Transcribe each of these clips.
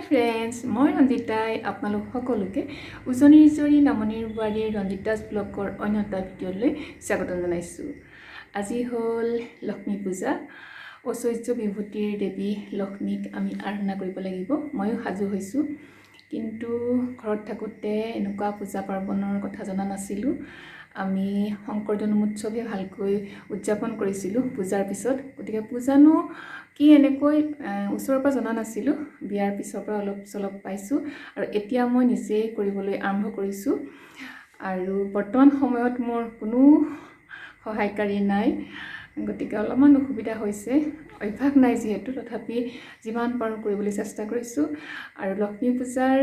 Friends, মই ৰঞ্জিতাই আপোনালোক সকলোকে উজনিৰ জৰি নামনিৰ বোৱাৰীৰ ৰঞ্জিতাছ ব্লগৰ অন্য এটা ভিডিঅ'লৈ স্বাগতম জনাইছোঁ। আজি হ'ল লক্ষ্মী পূজা। ঐশ্বৰ্য বিভূতিৰ দেৱী লক্ষ্মীক আমি আৰাধনা কৰিব লাগিব। ময়ো সাজু হৈছোঁ, কিন্তু ঘৰত থাকোঁতে এনেকুৱা পূজা পাৰ্বণৰ কথা জনা নাছিলোঁ। আমি শংকৰ জন্মোৎসৱহে ভালকৈ উদযাপন কৰিছিলোঁ পূজাৰ পিছত। গতিকে পূজানো কি এনেকৈ ওচৰৰ পৰা জনা নাছিলোঁ। বিয়াৰ পিছৰ পৰা অলপ চলপ পাইছোঁ আৰু এতিয়া মই নিজেই কৰিবলৈ আৰম্ভ কৰিছোঁ। আৰু বৰ্তমান সময়ত মোৰ কোনো সহায়কাৰী নাই, গতিকে অলপমান অসুবিধা হৈছে। অভ্যাস নাই যিহেতু, তথাপি যিমান পাৰোঁ কৰিবলৈ চেষ্টা কৰিছোঁ। আৰু লক্ষ্মী পূজাৰ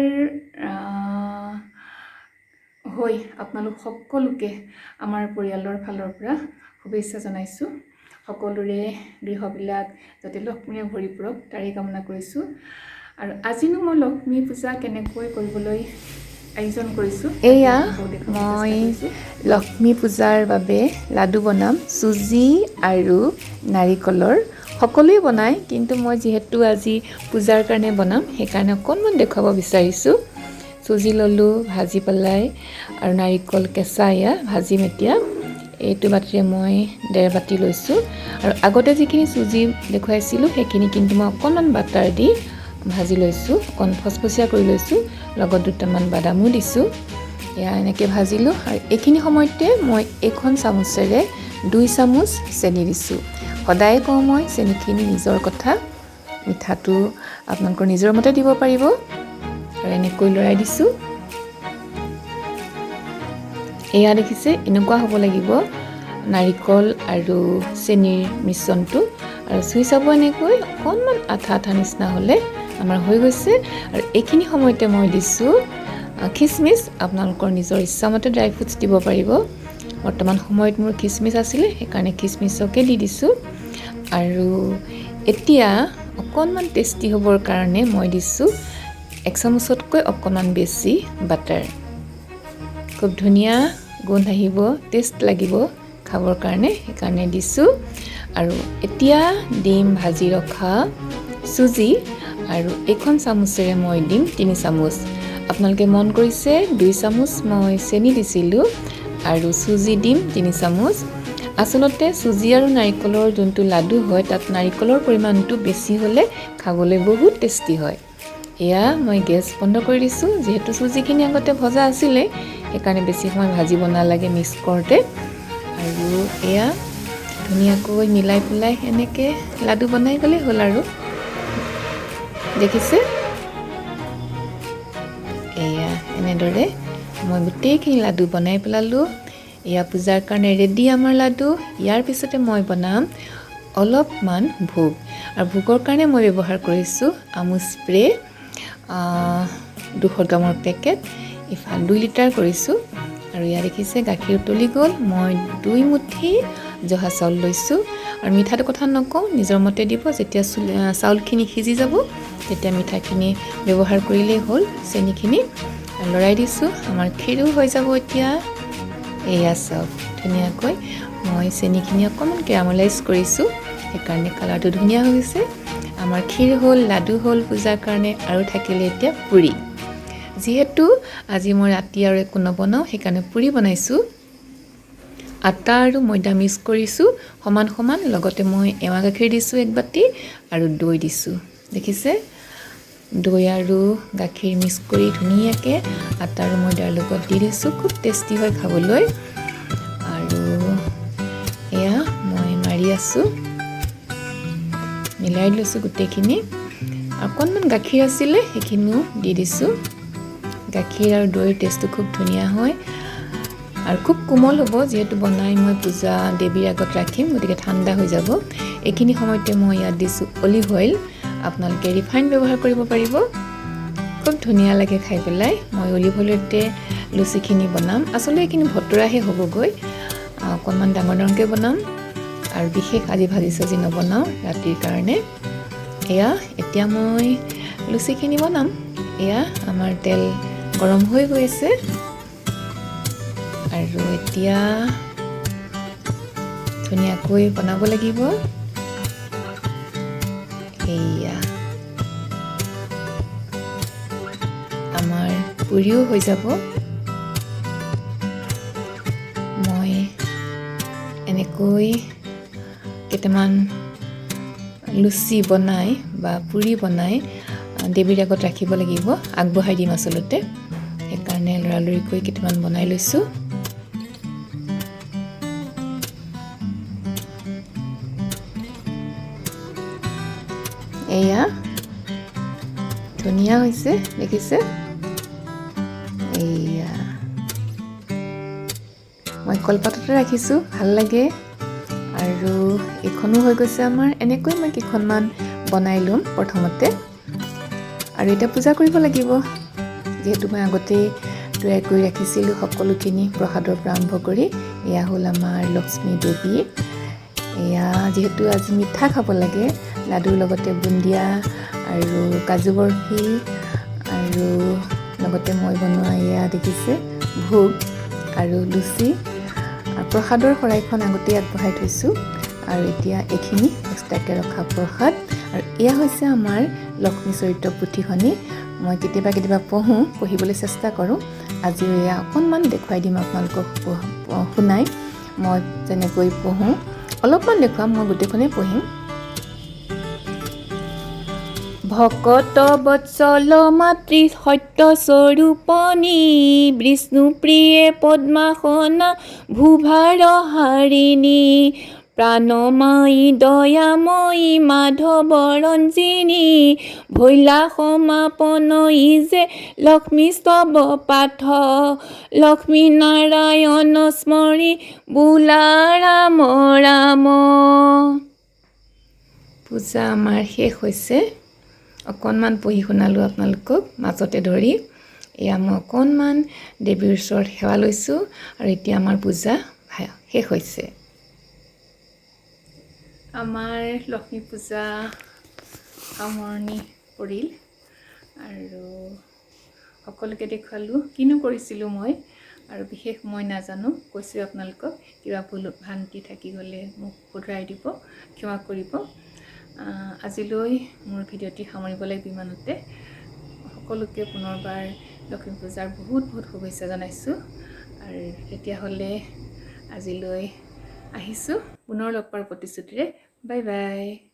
হৈ আপোনালোক সকলোকে আমাৰ পৰিয়ালৰ ফালৰ পৰা শুভেচ্ছা জনাইছোঁ। সকলোৰে গৃহবিলাক যাতে লক্ষ্মীৰে ভৰি পৰক তাৰেই কামনা কৰিছোঁ। আৰু আজিনো মই লক্ষ্মী পূজা কেনেকৈ কৰিবলৈ আয়োজন কৰিছোঁ, এয়া মই লক্ষ্মী পূজাৰ বাবে লাডু বনাম। চুজি আৰু নাৰিকলৰ সকলোৱে বনায়, কিন্তু মই যিহেতু আজি পূজাৰ কাৰণে বনাম সেইকাৰণে অকণমান দেখুৱাব বিচাৰিছোঁ। চুজি ল'লোঁ ভাজি পেলাই, আৰু নাৰিকল কেঁচা এয়া ভাজিম এতিয়া। এইটো বাতিৰে মই 1.5 বাতি লৈছোঁ। আৰু আগতে যিখিনি চুজি দেখুৱাইছিলোঁ সেইখিনি কিন্তু মই অকণমান বাটাৰ দি ভাজি লৈছোঁ, অকণ ফচফচীয়া কৰি লৈছোঁ, লগত 2টামান বাদামো দিছোঁ। এয়া এনেকৈ ভাজিলোঁ। আৰু এইখিনি সময়তে মই এখন চামুচেৰে 2 চামুচ চেনি দিছোঁ। সদায় কওঁ মই চেনিখিনি নিজৰ কথা, মিঠাটো আপোনালোকৰ নিজৰ মতে দিব পাৰিব। আৰু এনেকৈ লৰাই দিছোঁ। এয়া দেখিছে, এনেকুৱা হ'ব লাগিব নাৰিকল আৰু চেনিৰ মিশ্ৰণটো। আৰু চুই চাব, এনেকৈ অকণমান আঠা আঠা নিচিনা হ'লে আমাৰ হৈ গৈছে। আৰু এইখিনি সময়তে মই দিছোঁ খিচমিচ। আপোনালোকৰ নিজৰ ইচ্ছামতে ড্ৰাই ফ্ৰুটছ দিব পাৰিব। বৰ্তমান সময়ত মোৰ খিচমিচ আছিলে সেইকাৰণে খিচমিচকে দি দিছোঁ। আৰু এতিয়া অকণমান টেষ্টি হ'বৰ কাৰণে মই দিছোঁ 1 চামুচতকৈ অকণমান বেছি বাটাৰ। খুব ধুনীয়া গোন্ধ আহিব, টেষ্ট লাগিব খাবৰ কাৰণে, সেইকাৰণে দিছোঁ। আৰু এতিয়া দিম ভাজি ৰখা চুজি, আৰু এইখন চামুচেৰে মই দিম 3 চামুচ। আপোনালোকে মন কৰিছে 2 চামুচ মই চেনি দিছিলোঁ আৰু চুজি দিম 3 চামুচ। আচলতে চুজি আৰু নাৰিকলৰ যোনটো লাডু হয় তাত নাৰিকলৰ পৰিমাণটো বেছি হ'লে খাবলৈ বহুত টেষ্টি হয়। এয়া মই গেছ বন্ধ কৰি দিছোঁ, যিহেতু চুজিখিনি আগতে ভজা আছিলে সেইকাৰণে বেছি সময় ভাজিব নালাগে মিক্স কৰোঁতে। আৰু এয়া ধুনীয়াকৈ মিলাই পেলাই এনেকৈ লাডু বনাই গ'লে হ'ল। আৰু দেখিছে, এয়া এনেদৰে মই গোটেইখিনি লাডু বনাই পেলালোঁ। এয়া পূজাৰ কাৰণে ৰেডি আমাৰ লাডু। ইয়াৰ পিছতে মই বনাম অলপমান ভোগ। আৰু ভোগৰ কাৰণে মই ব্যৱহাৰ কৰিছোঁ আমুল স্প্ৰে 200 গ্ৰামৰ পেকেট, ইফাল 2 লিটাৰ কৰিছোঁ। আৰু ইয়াত দেখিছে গাখীৰ উতলি গ'ল। মই 2 মুঠি জহা চাউল লৈছোঁ। আৰু মিঠাটো কথা নকওঁ, নিজৰ মতে দিব। যেতিয়া চাউলখিনি সিজি যাব তেতিয়া মিঠাখিনি ব্যৱহাৰ কৰিলেই হ'ল, চেনিখিনি। আৰু লৰাই দিছোঁ। আমাৰ ক্ষীৰো হৈ যাব এতিয়া। এয়া চাওক ধুনীয়াকৈ মই চেনিখিনি অকণমান কেৰামেলাইজ কৰিছোঁ, সেইকাৰণে কালাৰটো ধুনীয়া হৈ গৈছে। আমাৰ ক্ষীৰ হ'ল, লাডু হ'ল পূজাৰ কাৰণে। আৰু থাকিলে এতিয়া পুৰি। যিহেতু আজি মই ৰাতি আৰু একো নবনাওঁ সেইকাৰণে পুৰি বনাইছোঁ। আটা আৰু ময়দা মিক্স কৰিছোঁ সমান সমান, লগতে মই এৱা গাখীৰ দিছোঁ 1 বাতি আৰু দৈ দিছোঁ। দেখিছে, দৈ আৰু গাখীৰ মিক্স কৰি ধুনীয়াকৈ আটা আৰু ময়দাৰ লগত দি দিছোঁ। খুব টেষ্টি হয় খাবলৈ। আৰু এয়া মই মাৰি আছোঁ, মিলাই লৈছোঁ গোটেইখিনি। অকণমান গাখীৰ আছিলে সেইখিনিও দি দিছোঁ। গাখীৰ আৰু দৈৰ টেষ্টটো খুব ধুনীয়া হয় আৰু খুব কোমল হ'ব, যিহেতু বনাই মই পূজা দেৱীৰ আগত ৰাখিম, গতিকে ঠাণ্ডা হৈ যাব। এইখিনি সময়তে মই ইয়াত দিছোঁ অলিভ অইল। আপোনালোকে ৰিফাইন ব্যৱহাৰ কৰিব পাৰিব, খুব ধুনীয়া লাগে খাই পেলাই। মই অলিভ অইলতে লুচিখিনি বনাম। আচলতে এইখিনি ভতৰাহে হ'বগৈ, অকণমান ডাঙৰ ডাঙৰকৈ বনাম। আৰু বিশেষ আজি ভাজি চাজি নবনাওঁ ৰাতিৰ কাৰণে। এয়া এতিয়া মই লুচিখিনি বনাম। এয়া আমাৰ তেল গৰম হৈ গৈ আছে। আৰু এতিয়া ধুনীয়াকৈ বনাব লাগিব। এয়া পুৰিও হৈ যাব। মই এনেকৈ কেইটামান লুচি বনাই বা পুৰি বনাই দেৱীৰ আগত ৰাখিব লাগিব, আগবঢ়াই দিম আচলতে। সেইকাৰণে লৰালৰিকৈ কেইটামান বনাই লৈছোঁ। এয়া ধুনীয়া হৈছে, দেখিছে? এয়া মই কলপাততে ৰাখিছোঁ, ভাল লাগে। আৰু এইখনো হৈ গৈছে আমাৰ। এনেকৈ মই কেইখনমান বনাই ল'ম প্ৰথমতে। আৰু এতিয়া পূজা কৰিব লাগিব, যিহেতু মই আগতেই তৈয়াৰ কৰি ৰাখিছিলোঁ সকলোখিনি প্ৰসাদৰ পৰা আৰম্ভ কৰি। এয়া হ'ল আমাৰ লক্ষ্মী দেৱী। এয়া যিহেতু আজি মিঠা খাব লাগে, লাডুৰ লগতে বুন্দিয়া আৰু কাজু বৰফি আৰু লগতে মই বনোৱা এয়া দেখিছে ভোগ আৰু লুচি। প্ৰসাদৰ শৰাইখন আগতেই আগবঢ়াই থৈছোঁ আৰু এতিয়া এইখিনি এক্সট্ৰাকৈ ৰখা প্ৰসাদ। আৰু এয়া হৈছে আমাৰ লক্ষ্মী চৰিত্ৰ পুথিখনি। মই কেতিয়াবা পঢ়িবলৈ চেষ্টা কৰোঁ। আজিও এয়া অকণমান দেখুৱাই দিম আপোনালোকক শুনাই। মই যেনেকৈ পঢ়োঁ অলপমান দেখুৱাম, মই গোটেইখনেই পঢ়িম। ভকত বৎসল মাতৃ সত্য স্বৰূপণী, বিষ্ণু প্ৰিয়ে পদ্মাসনা ভূভাৰ হাৰিণী, প্ৰাণময়ী দয়াময়ী মাধৱ ৰঞ্জিনী, ভৈলা সমাপনয়ী যে লক্ষ্মী স্তৱ পাঠ, লক্ষ্মী নাৰায়ণ স্মৰি বোলা ৰাম ৰাম। পূজা আমাৰ শেষ হৈছে। অকণমান পঢ়ি শুনালোঁ আপোনালোকক মাজতে ধৰি। এয়া মই অকণমান দেৱীৰ ওচৰত সেৱা লৈছোঁ আৰু এতিয়া আমাৰ পূজা শেষ হৈছে। আমাৰ লক্ষ্মী পূজা সামৰণি পৰিল আৰু সকলোকে দেখুৱালোঁ কিনো কৰিছিলোঁ মই, আৰু বিশেষ মই নাজানো। কৈছোঁ আপোনালোকক, কিবা ভুল ভ্ৰান্তি থাকি গ'লে মোক শুধৰাই দিব, ক্ষমা কৰিব। আজিলৈ মোৰ ভিডিঅ'টি সামৰিব লাগিব ইমানতে। সকলোকে পুনৰবাৰ লক্ষ্মী পূজাৰ বহুত শুভেচ্ছা জনাইছোঁ। আৰু তেতিয়াহ'লে আজিলৈ আহিছোঁ, পুনৰ লগ পোৱাৰ প্ৰতিশ্ৰুতিৰে। Bye bye.